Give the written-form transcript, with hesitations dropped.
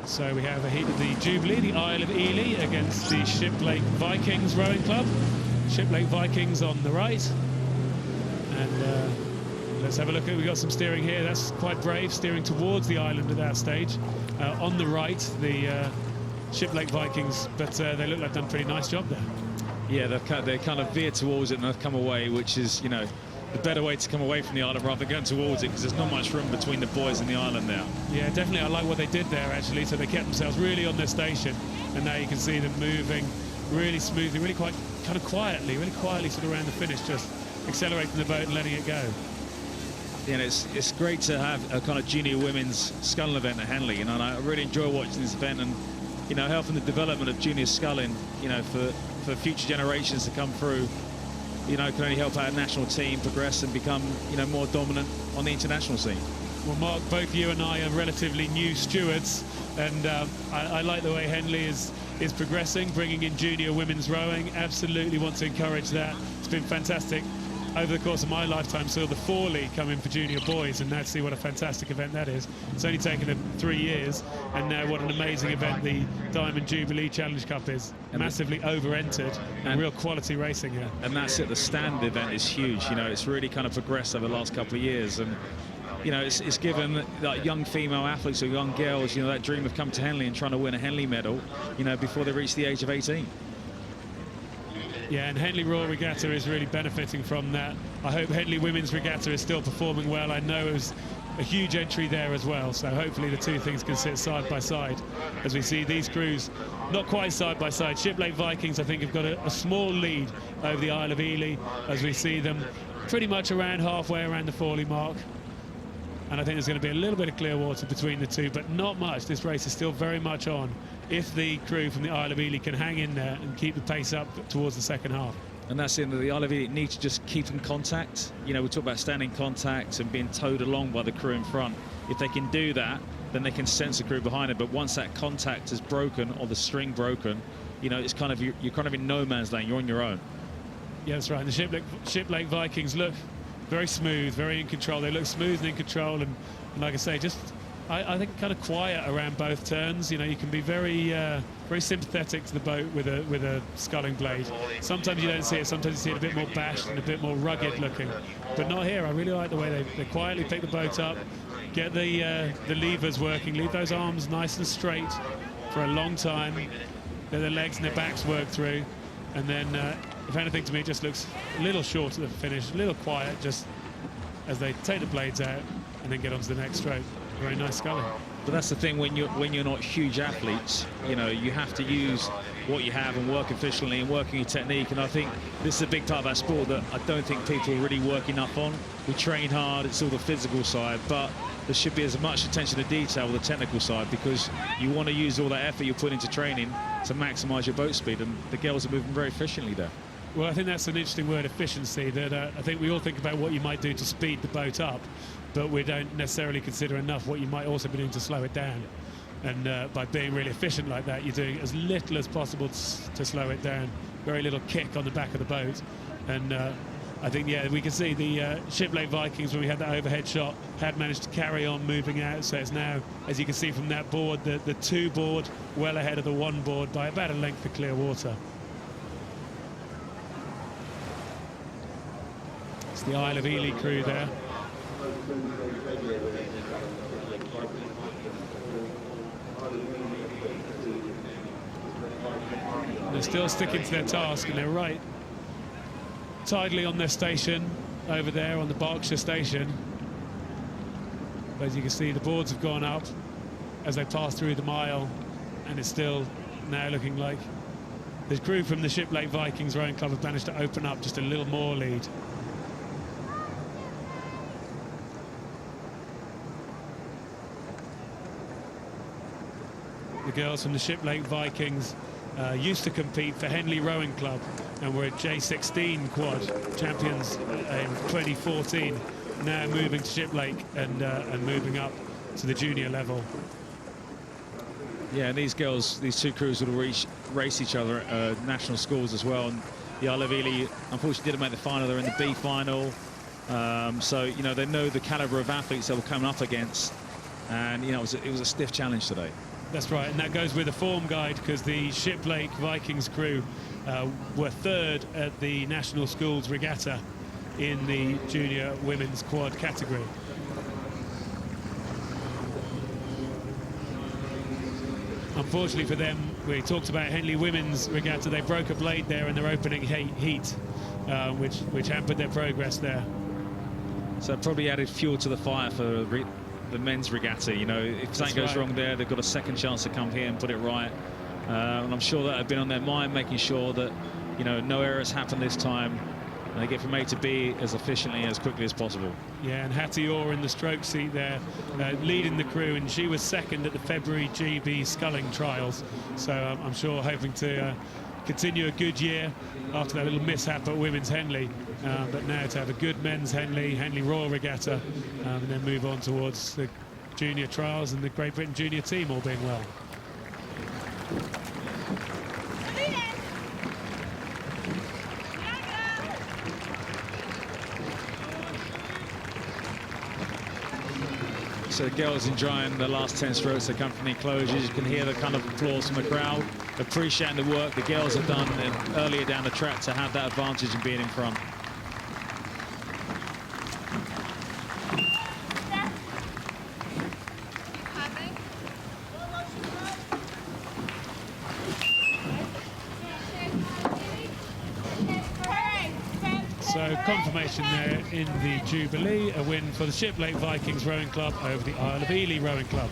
So we have a heat of the Jubilee, the Isle of Ely against the Shiplake Vikings rowing club. Shiplake Vikings on the right. And let's have a look at, we've got some steering here. That's quite brave, steering towards the island at that stage. On the right, the Shiplake Vikings, but they look like they've done a pretty nice job there. Yeah, they kind of veered towards it and they've come away, which is, you know, the better way to come away from the island rather than going towards it, because there's not much room between the buoys and the island now. Yeah, definitely. I like what they did there, actually. So they kept themselves really on their station, and now you can see them moving really smoothly, really quite kind of quietly, sort of around the finish, just accelerating the boat and letting it go. Yeah, and it's great to have a kind of junior women's sculling event at Henley, you know, and I really enjoy watching this event and, you know, helping the development of junior sculling, you know, for future generations to come through. You know, can only help our national team progress and become, you know, more dominant on the international scene. Well, Mark, both you and I are relatively new stewards, and I like the way Henley is progressing, bringing in junior women's rowing. Absolutely want to encourage that. It's been fantastic. Over the course of my lifetime, saw the Forley come in for junior boys, and now to see what a fantastic event that is. It's only taken them 3 years, and now what an amazing event the Diamond Jubilee Challenge Cup is. Massively over-entered, and real quality racing here. And that's it, the stand event is huge. You know, it's really kind of progressed over the last couple of years, and you know, it's given like young female athletes or young girls, you know, that dream of coming to Henley and trying to win a Henley medal, you know, before they reach the age of 18. Yeah, and Henley Royal Regatta is really benefiting from that. I hope Henley Women's Regatta is still performing well. I know it was a huge entry there as well, so hopefully the two things can sit side by side as we see these crews not quite side by side. Shiplake Vikings, I think, have got a small lead over the Isle of Ely as we see them pretty much around halfway around the Forley mark. And I think there's going to be a little bit of clear water between the two, but not much. This race is still very much on if the crew from the Isle of Ely can hang in there and keep the pace up towards the second half. And that's the end of the Isle of Ely. Need to just keep in contact. You know, we talk about standing contact and being towed along by the crew in front. If they can do that, then they can sense the crew behind it. But once that contact is broken or the string broken, you know, it's kind of you're kind of in no man's land. You're on your own. Yeah, that's right. The Shiplake Vikings look very smooth, very in control. They look smooth and in control, and like I say, just I think kind of quiet around both turns. You know, you can be very very sympathetic to the boat with a sculling blade. Sometimes you don't see it. Sometimes you see it a bit more bashed and a bit more rugged looking, but not here. I really like the way they quietly pick the boat up, get the levers working, leave those arms nice and straight for a long time, let their legs and their backs work through, and then if anything, to me, it just looks a little short at the finish, a little quiet, just as they take the blades out and then get on to the next stroke. Very nice sculling. But that's the thing, when you're not huge athletes, you know, you have to use what you have and work efficiently and working your technique. And I think this is a big part of our sport that I don't think people really work enough on. We train hard, it's all the physical side, but there should be as much attention to detail with the technical side, because you want to use all that effort you put into training to maximize your boat speed, and the girls are moving very efficiently there. Well, I think that's an interesting word, efficiency, that I think we all think about what you might do to speed the boat up, but we don't necessarily consider enough what you might also be doing to slow it down. And by being really efficient like that, you're doing as little as possible to slow it down. Very little kick on the back of the boat. And I think, yeah, we can see the Shiplake Vikings, when we had that overhead shot, had managed to carry on moving out. So it's now, as you can see from that board, the two board well ahead of the one board by about a length of clear water. It's the Isle of Ely crew there. They're still sticking to their task, and they're right tidally on their station over there on the Berkshire station. But as you can see, the boards have gone up as they pass through the mile, and it's still now looking like the crew from the Shiplake Vikings Rowing Club have managed to open up just a little more lead. The girls from the Shiplake Vikings used to compete for Henley Rowing Club and were J16 quad champions in 2014. Now moving to Shiplake and moving up to the junior level. Yeah, and these girls, these two crews will race each other at national schools as well. And the Isle of Ely, unfortunately, didn't make the final. They're in the B final. So, you know, they know the caliber of athletes they will come up against. And, you know, it was a stiff challenge today. That's right, and that goes with the form guide, because the Shiplake Vikings crew were third at the National Schools Regatta in the junior women's quad category. Unfortunately for them, we talked about Henley Women's Regatta. They broke a blade there in their opening heat, which hampered their progress there. So it probably added fuel to the fire for the men's regatta. You know, if something goes wrong there, they've got a second chance to come here and put it right. And I'm sure that had been on their mind, making sure that, you know, no errors happen this time. And they get from A to B as efficiently, as quickly as possible. Yeah, and Hattie Orr in the stroke seat there, leading the crew, and she was second at the February GB sculling trials. So I'm sure hoping to continue a good year after that little mishap at women's Henley. But now to have a good men's Henley Royal Regatta, and then move on towards the junior trials and the Great Britain junior team, all being well. So the girls enjoying the last 10 strokes that come from the enclosures. You can hear the kind of applause from the crowd, appreciating the work the girls have done earlier down the track to have that advantage of being in front. So confirmation there in the Jubilee, a win for the Shiplake Vikings Rowing Club over the Isle of Ely Rowing Club.